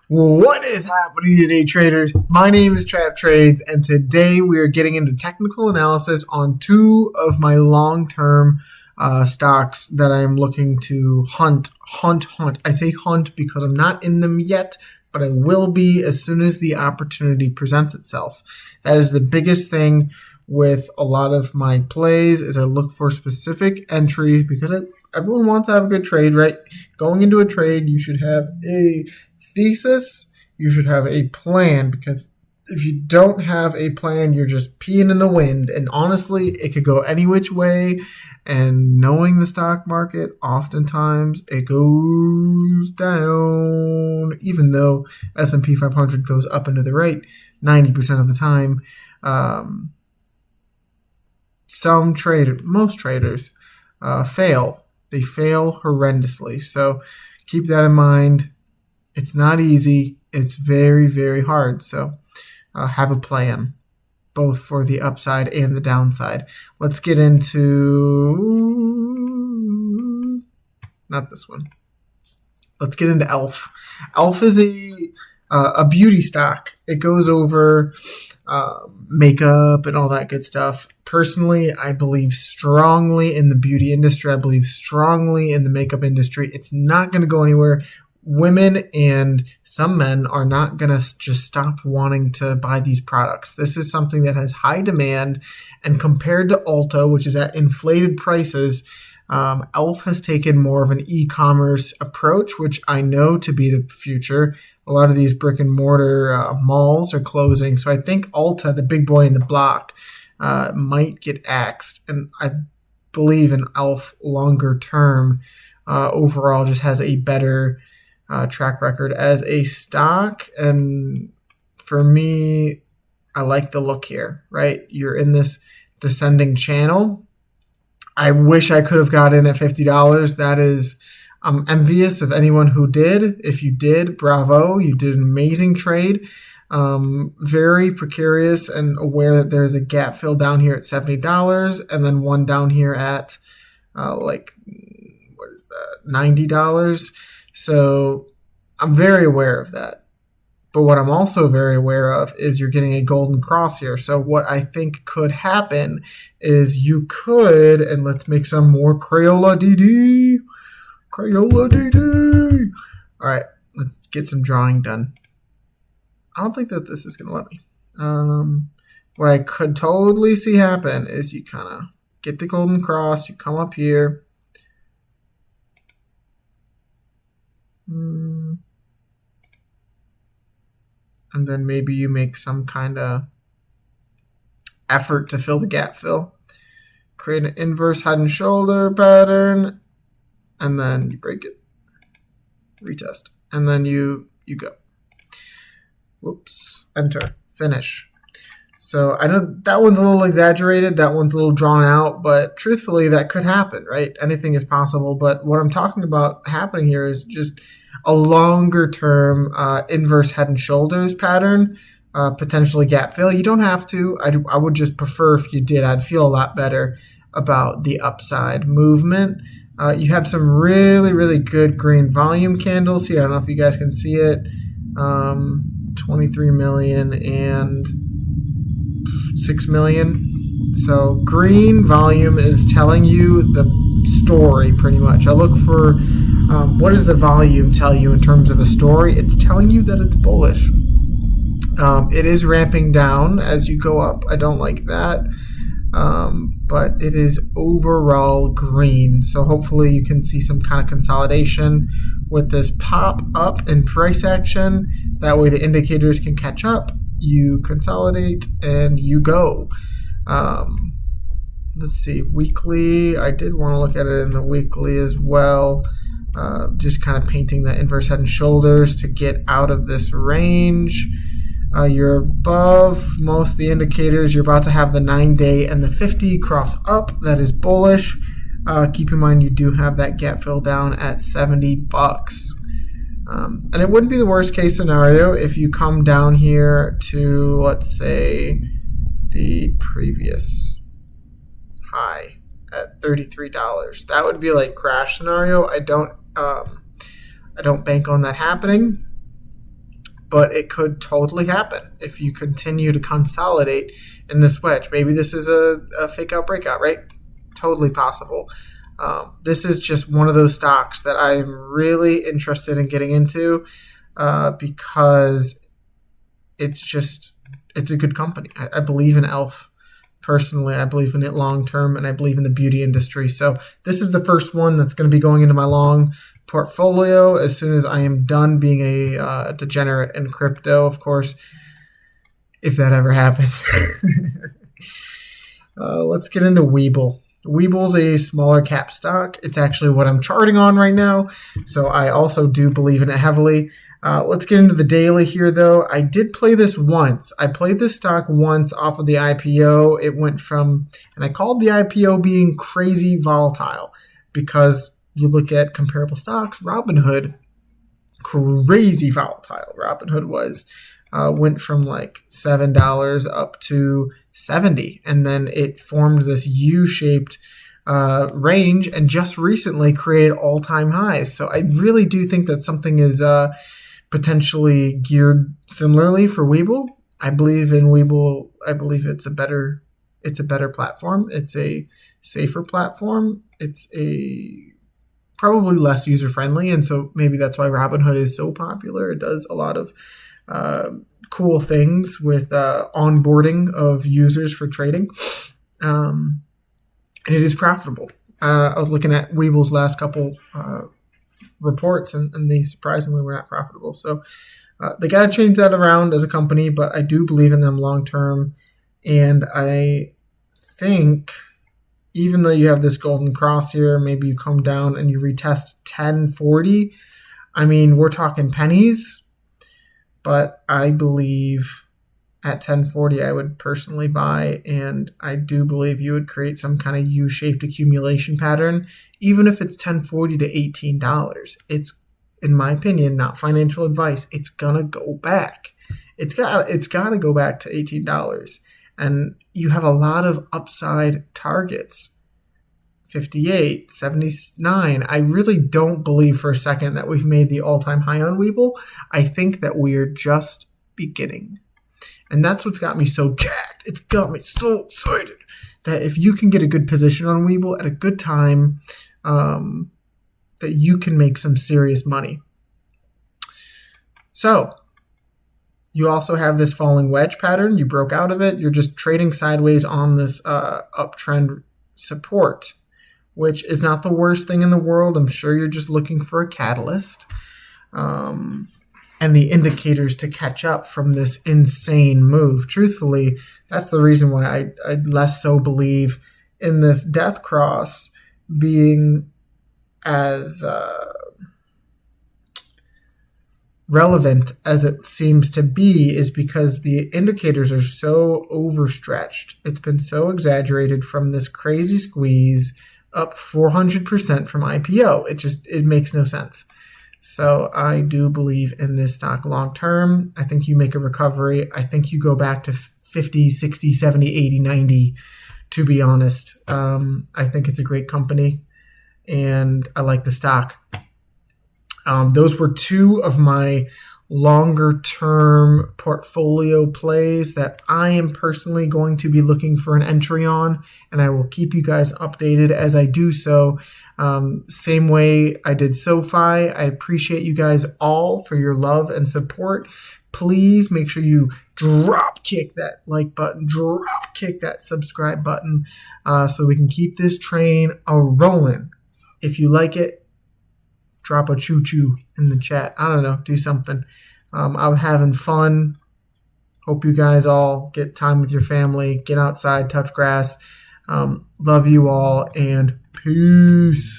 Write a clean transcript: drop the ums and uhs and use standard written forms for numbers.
What is happening today, traders? My name is Trap Trades, and today we are getting into technical analysis on two of my long-term stocks that I am looking to hunt. I say hunt because I'm not in them yet, but I will be as soon as the opportunity presents itself. That is the biggest thing with a lot of my plays is I look for specific entries because everyone wants to have a good trade, right? Going into a trade, you should have a thesis, you should have a plan, because if you don't have a plan, you're just peeing in the wind, and honestly, it could go any which way. And knowing the stock market, oftentimes it goes down, even though S&P 500 goes up and to the right 90% of the time. Most traders fail. They fail horrendously. So keep that in mind. It's not easy. It's very, very hard. So have a plan, both for the upside and the downside. Let's get into, not this one. Let's get into Elf. Elf is a beauty stock. It goes over makeup and all that good stuff. Personally, I believe strongly in the beauty industry. I believe strongly in the makeup industry. It's not going to go anywhere. Women and some men are not going to just stop wanting to buy these products. This is something that has high demand, and compared to Ulta, which is at inflated prices, Elf has taken more of an e-commerce approach, which I know to be the future. A lot of these brick and mortar malls are closing, so I think Ulta, the big boy in the block, might get axed, and I believe in Elf longer term overall just has a better track record as a stock. And for me, I like the look here, right? You're in this descending channel. I wish I could have got in at $50. That is, I'm envious of anyone who did. If you did, bravo. You did an amazing trade. Very precarious and aware that there's a gap fill down here at $70 and then one down here at $90. So I'm very aware of that. But what I'm also very aware of is you're getting a golden cross here. So what I think could happen is you could, and let's make some more Crayola DD. All right, let's get some drawing done. I don't think that this is going to let me. What I could totally see happen is you kind of get the golden cross, you come up here, and then maybe you make some kind of effort to fill the gap fill. Create an inverse head and shoulder pattern, and then you break it. Retest. And then you go. Whoops. Enter. Finish. So I know that one's a little exaggerated. That one's a little drawn out. But truthfully, that could happen, right? Anything is possible. But what I'm talking about happening here is just a longer term inverse head and shoulders pattern, potentially gap fill. You don't have to. I would just prefer if you did. I'd feel a lot better about the upside movement. You have some really, really good green volume candles here. I don't know if you guys can see it. 23 million and 6 million. So green volume is telling you the story pretty much. I look for what does the volume tell you in terms of a story? It's telling you that it's bullish. It is ramping down as you go up. I don't like that. But it is overall green. So hopefully you can see some kind of consolidation with this pop up in price action. That way the indicators can catch up. You consolidate and you go. Let's see, weekly. I did want to look at it in the weekly as well. Just kind of painting the inverse head and shoulders to get out of this range. You're above most of the indicators. You're about to have the 9-day and the 50 cross up. That is bullish. Keep in mind you do have that gap fill down at $70. And it wouldn't be the worst case scenario if you come down here to, let's say, the previous high at $33. That would be like crash scenario. I don't bank on that happening. but it could totally happen if you continue to consolidate in this wedge. Maybe this is a fake out breakout, right? Totally possible. This is just one of those stocks that I'm really interested in getting into because it's a good company. I believe in Elf. Personally, I believe in it long term, and I believe in the beauty industry. So this is the first one that's going to be going into my long portfolio as soon as I am done being a degenerate in crypto, of course, if that ever happens. Let's get into Webull. Webull's a smaller cap stock. It's actually what I'm charting on right now, so I also do believe in it heavily. Let's get into the daily here, though. I did play this once. I played this stock once off of the IPO. It went from, and I called the IPO being crazy volatile because you look at comparable stocks, Robinhood, crazy volatile. Robinhood went from like $7 up to $70, and then it formed this U-shaped range and just recently created all-time highs. So I really do think that something is potentially geared similarly for Webull. I believe in Webull. I believe it's a better platform. It's a safer platform. It's a probably less user friendly, and so maybe that's why Robinhood is so popular. It does a lot of cool things with onboarding of users for trading, and it is profitable. I was looking at Webull's last couple reports, and they surprisingly were not profitable. So they got to change that around as a company, but I do believe in them long term. And I think even though you have this golden cross here, maybe you come down and you retest 1040. I mean, we're talking pennies, but I believe at 1040 I would personally buy, and I do believe you would create some kind of U-shaped accumulation pattern, even if it's 1040 to $18. It's, in my opinion, not financial advice. It's gonna go back. It's got to go back to $18, and you have a lot of upside targets. 58, 79. I really don't believe for a second that we've made the all-time high on Webull. I think that we're just beginning. And that's what's got me so jacked. It's got me so excited that if you can get a good position on Webull at a good time, that you can make some serious money. So you also have this falling wedge pattern. You broke out of it. You're just trading sideways on this uptrend support, which is not the worst thing in the world. I'm sure you're just looking for a catalyst. And the indicators to catch up from this insane move. Truthfully, that's the reason why I less so believe in this death cross being as relevant as it seems to be, is because the indicators are so overstretched. It's been so exaggerated from this crazy squeeze up 400% from IPO. It makes no sense. So I do believe in this stock long term. I think you make a recovery. I think you go back to 50, 60, 70, 80, 90, to be honest. I think it's a great company, and I like the stock. Those were two of my longer term portfolio plays that I am personally going to be looking for an entry on, and I will keep you guys updated as I do so. Same way I did SoFi. I appreciate you guys all for your love and support. Please make sure you drop kick that like button, drop kick that subscribe button, so we can keep this train a-rolling. If you like it, drop a choo-choo in the chat. I don't know, do something. I'm having fun. Hope you guys all get time with your family, get outside, touch grass. Love you all, and peace.